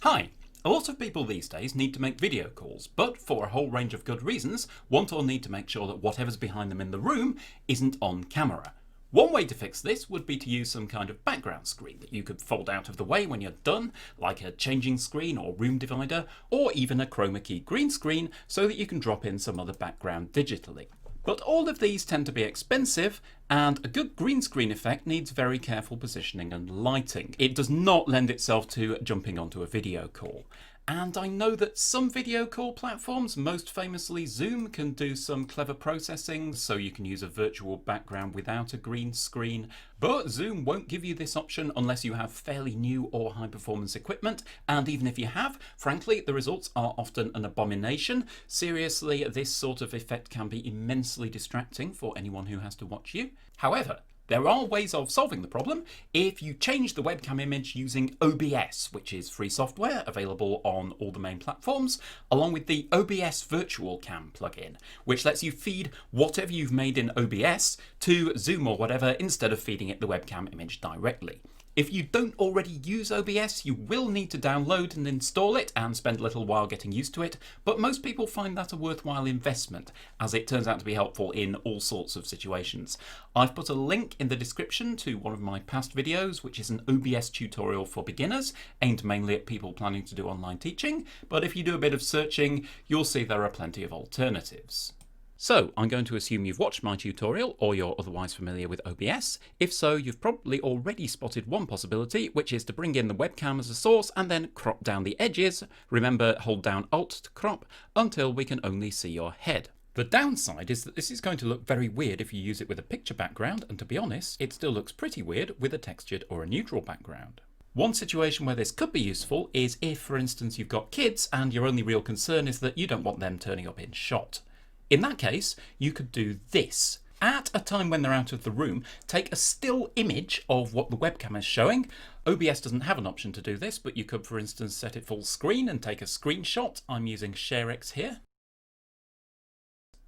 Hi! A lot of people these days need to make video calls, but for a whole range of good reasons, want or need to make sure that whatever's behind them in the room isn't on camera. One way to fix this would be to use some kind of background screen that you could fold out of the way when you're done, like a changing screen or room divider, or even a Chroma key green screen so that you can drop in some other background digitally. But all of these tend to be expensive, and a good green screen effect needs very careful positioning and lighting. It does not lend itself to jumping onto a video call. And I know that some video call platforms, most famously Zoom, can do some clever processing, so you can use a virtual background without a green screen. But Zoom won't give you this option unless you have fairly new or high performance equipment, and even if you have, frankly, the results are often an abomination. Seriously, this sort of effect can be immensely distracting for anyone who has to watch you. However, there are ways of solving the problem if you change the webcam image using OBS, which is free software available on all the main platforms, along with the OBS-VirtualCam plugin, which lets you feed whatever you've made in OBS to Zoom or whatever instead of feeding it the webcam image directly. If you don't already use OBS, you will need to download and install it and spend a little while getting used to it, but most people find that a worthwhile investment, as it turns out to be helpful in all sorts of situations. I've put a link in the description to one of my past videos, which is an OBS tutorial for beginners, aimed mainly at people planning to do online teaching, but if you do a bit of searching, you'll see there are plenty of alternatives. So, I'm going to assume you've watched my tutorial or you're otherwise familiar with OBS. If so, you've probably already spotted one possibility, which is to bring in the webcam as a source and then crop down the edges. Remember, hold down Alt to crop until we can only see your head. The downside is that this is going to look very weird if you use it with a picture background, and to be honest, it still looks pretty weird with a textured or a neutral background. One situation where this could be useful is if, for instance, you've got kids and your only real concern is that you don't want them turning up in shot. In that case, you could do this. At a time when they're out of the room, take a still image of what the webcam is showing. OBS doesn't have an option to do this, but you could, for instance, set it full screen and take a screenshot. I'm using ShareX here.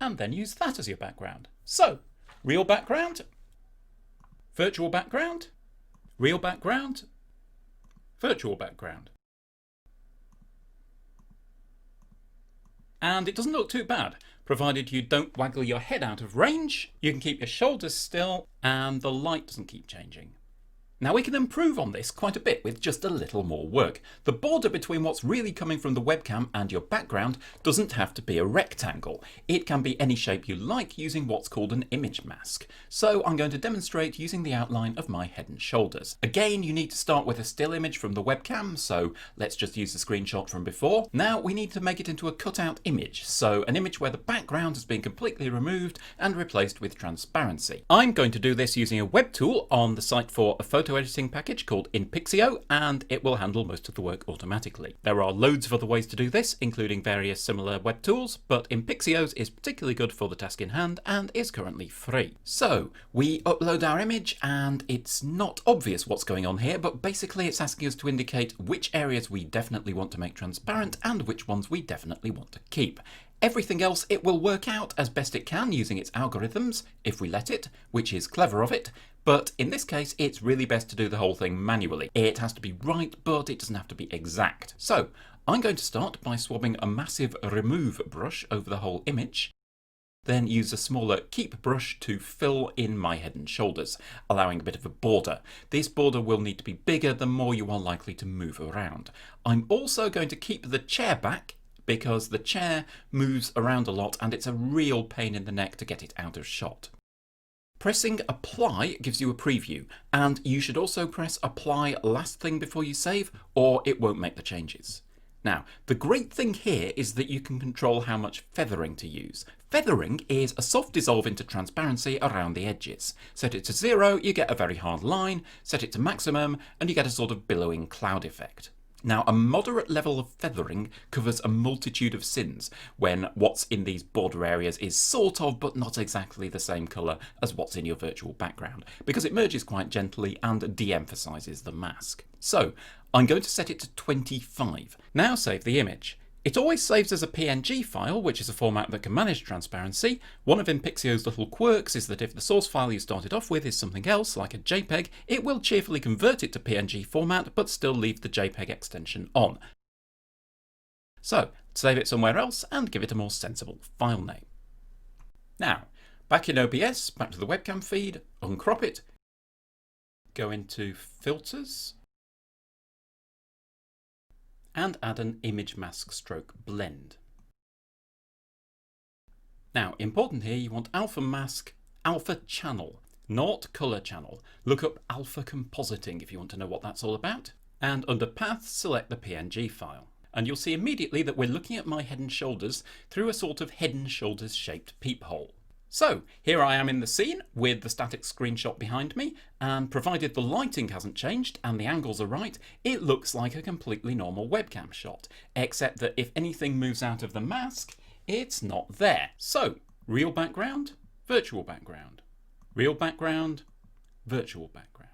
And then use that as your background. So, real background, virtual background, real background, virtual background. And it doesn't look too bad, provided you don't waggle your head out of range, you can keep your shoulders still, and the light doesn't keep changing. Now we can improve on this quite a bit with just a little more work. The border between what's really coming from the webcam and your background doesn't have to be a rectangle. It can be any shape you like using what's called an image mask. So I'm going to demonstrate using the outline of my head and shoulders. Again, you need to start with a still image from the webcam, so let's just use the screenshot from before. Now we need to make it into a cutout image, so an image where the background has been completely removed and replaced with transparency. I'm going to do this using a web tool on the site for a photo editing package called InPixio, and it will handle most of the work automatically. There are loads of other ways to do this, including various similar web tools, but InPixio's is particularly good for the task in hand and is currently free. So we upload our image, and it's not obvious what's going on here, but basically it's asking us to indicate which areas we definitely want to make transparent and which ones we definitely want to keep. Everything else it will work out as best it can using its algorithms, if we let it, which is clever of it, but in this case it's really best to do the whole thing manually. It has to be right, but it doesn't have to be exact. So I'm going to start by swabbing a massive remove brush over the whole image, then use a smaller keep brush to fill in my head and shoulders, allowing a bit of a border. This border will need to be bigger the more you are likely to move around. I'm also going to keep the chair back, because the chair moves around a lot and it's a real pain in the neck to get it out of shot. Pressing apply gives you a preview, and you should also press apply last thing before you save or it won't make the changes. Now, the great thing here is that you can control how much feathering to use. Feathering is a soft dissolve into transparency around the edges. Set it to 0, you get a very hard line, set it to maximum and you get a sort of billowing cloud effect. Now, a moderate level of feathering covers a multitude of sins when what's in these border areas is sort of but not exactly the same colour as what's in your virtual background, because it merges quite gently and de-emphasises the mask. So I'm going to set it to 25. Now save the image. It always saves as a PNG file, which is a format that can manage transparency. One of InPixio's little quirks is that if the source file you started off with is something else, like a JPEG, it will cheerfully convert it to PNG format, but still leave the JPEG extension on. So save it somewhere else and give it a more sensible file name. Now, back in OBS, back to the webcam feed, uncrop it, go into Filters, and add an image mask stroke blend. Now, important here, you want alpha mask, alpha channel, not color channel. Look up alpha compositing if you want to know what that's all about. And under path, select the PNG file. And you'll see immediately that we're looking at my head and shoulders through a sort of head and shoulders shaped peephole. So here I am in the scene with the static screenshot behind me, and provided the lighting hasn't changed and the angles are right, it looks like a completely normal webcam shot, except that if anything moves out of the mask, it's not there. So real background, virtual background, real background, virtual background.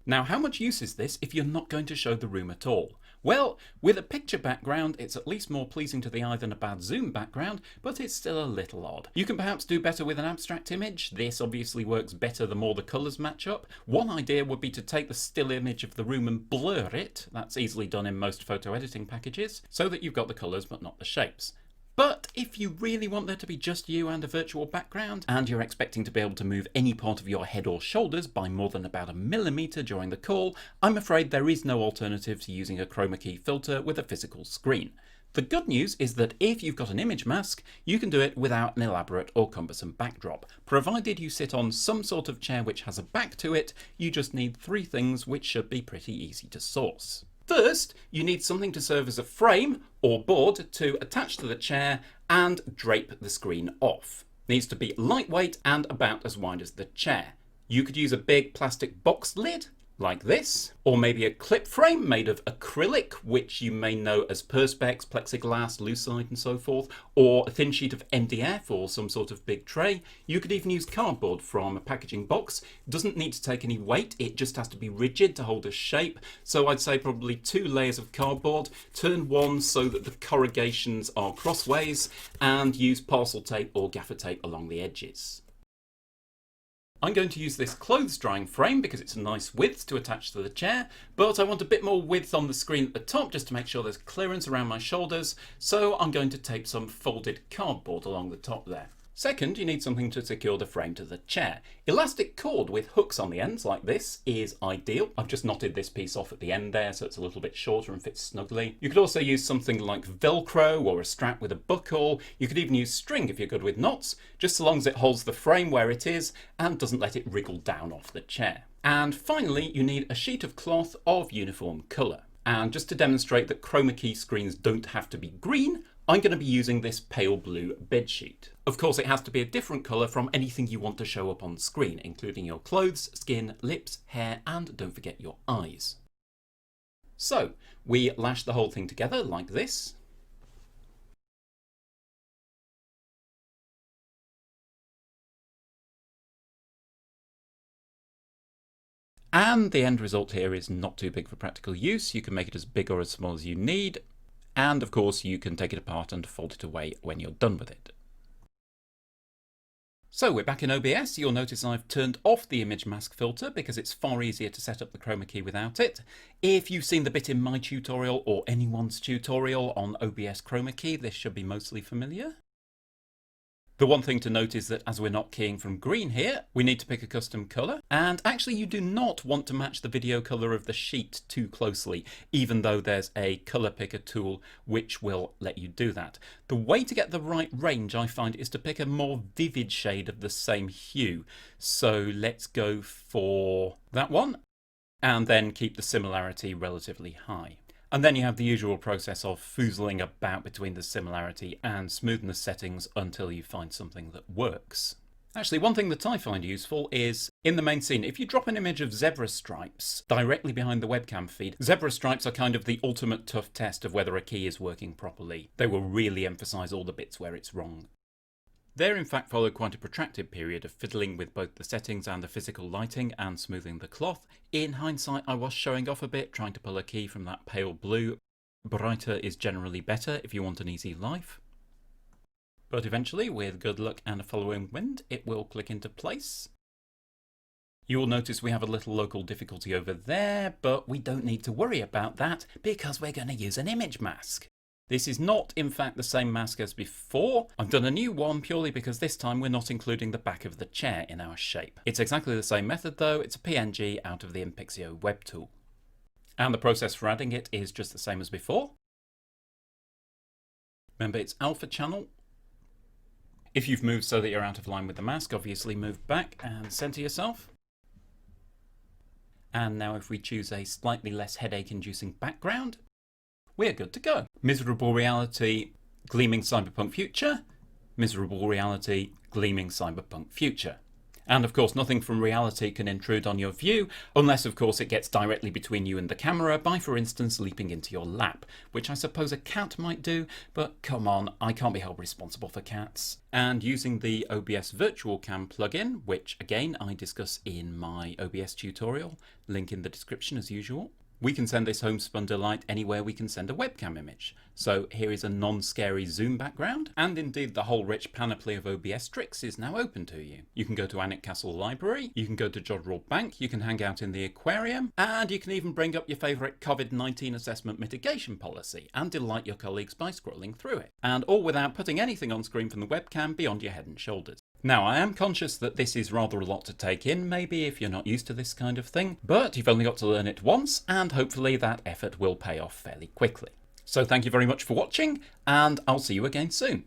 Now, how much use is this if you're not going to show the room at all? Well, with a picture background, it's at least more pleasing to the eye than a bad zoom background, but it's still a little odd. You can perhaps do better with an abstract image. This obviously works better the more the colours match up. One idea would be to take the still image of the room and blur it. That's easily done in most photo editing packages, so that you've got the colours but not the shapes. But if you really want there to be just you and a virtual background, and you're expecting to be able to move any part of your head or shoulders by more than about 1 millimeter during the call, I'm afraid there is no alternative to using a chroma key filter with a physical screen. The good news is that if you've got an image mask, you can do it without an elaborate or cumbersome backdrop. Provided you sit on some sort of chair which has a back to it, you just need 3 things which should be pretty easy to source. First, you need something to serve as a frame or board to attach to the chair and drape the screen off. It needs to be lightweight and about as wide as the chair. You could use a big plastic box lid like this, or maybe a clip frame made of acrylic, which you may know as perspex, plexiglass, lucite and so forth, or a thin sheet of MDF or some sort of big tray. You could even use cardboard from a packaging box. It doesn't need to take any weight, it just has to be rigid to hold a shape. So I'd say probably 2 layers of cardboard, turn one so that the corrugations are crossways, and use parcel tape or gaffer tape along the edges. I'm going to use this clothes drying frame because it's a nice width to attach to the chair, but I want a bit more width on the screen at the top just to make sure there's clearance around my shoulders, so I'm going to tape some folded cardboard along the top there. Second, you need something to secure the frame to the chair. Elastic cord with hooks on the ends like this is ideal. I've just knotted this piece off at the end there so it's a little bit shorter and fits snugly. You could also use something like Velcro or a strap with a buckle. You could even use string if you're good with knots, just so long as it holds the frame where it is and doesn't let it wriggle down off the chair. And finally, you need a sheet of cloth of uniform colour. And just to demonstrate that chroma key screens don't have to be green, I'm going to be using this pale blue bedsheet. Of course, it has to be a different colour from anything you want to show up on screen, including your clothes, skin, lips, hair, and don't forget your eyes. So, we lash the whole thing together like this. And the end result here is not too big for practical use. You can make it as big or as small as you need. And of course, you can take it apart and fold it away when you're done with it. So we're back in OBS. You'll notice I've turned off the image mask filter because it's far easier to set up the chroma key without it. If you've seen the bit in my tutorial or anyone's tutorial on OBS chroma key, this should be mostly familiar. The one thing to note is that as we're not keying from green here, we need to pick a custom colour. And actually you do not want to match the video colour of the sheet too closely, even though there's a colour picker tool which will let you do that. The way to get the right range, I find, is to pick a more vivid shade of the same hue. So let's go for that one, and then keep the similarity relatively high. And then you have the usual process of foozling about between the similarity and smoothness settings until you find something that works. Actually, one thing that I find useful is, in the main scene, if you drop an image of zebra stripes directly behind the webcam feed, zebra stripes are kind of the ultimate tough test of whether a key is working properly. They will really emphasize all the bits where it's wrong. There in fact followed quite a protracted period of fiddling with both the settings and the physical lighting and smoothing the cloth. In hindsight, I was showing off a bit, trying to pull a key from that pale blue. Brighter is generally better if you want an easy life. But eventually, with good luck and a following wind, it will click into place. You will notice we have a little local difficulty over there, but we don't need to worry about that because we're going to use an image mask. This is not, in fact, the same mask as before. I've done a new one purely because this time we're not including the back of the chair in our shape. It's exactly the same method though. It's a PNG out of the Impixio web tool. And the process for adding it is just the same as before. Remember, it's alpha channel. If you've moved so that you're out of line with the mask, obviously move back and center yourself. And now if we choose a slightly less headache-inducing background, we're good to go. Miserable reality, gleaming cyberpunk future. Miserable reality, gleaming cyberpunk future. And of course, nothing from reality can intrude on your view, unless of course it gets directly between you and the camera by, for instance, leaping into your lap, which I suppose a cat might do, but come on, I can't be held responsible for cats. And using the OBS-VirtualCam plugin, which again I discuss in my OBS tutorial, link in the description as usual, we can send this homespun delight anywhere we can send a webcam image. So here is a non-scary zoom background, and indeed the whole rich panoply of OBS tricks is now open to you. You can go to Alnwick Castle Library, you can go to Jodrell Bank, you can hang out in the aquarium, and you can even bring up your favourite COVID-19 assessment mitigation policy and delight your colleagues by scrolling through it. And all without putting anything on screen from the webcam beyond your head and shoulders. Now, I am conscious that this is rather a lot to take in, maybe if you're not used to this kind of thing, but you've only got to learn it once, and hopefully that effort will pay off fairly quickly. So thank you very much for watching, and I'll see you again soon.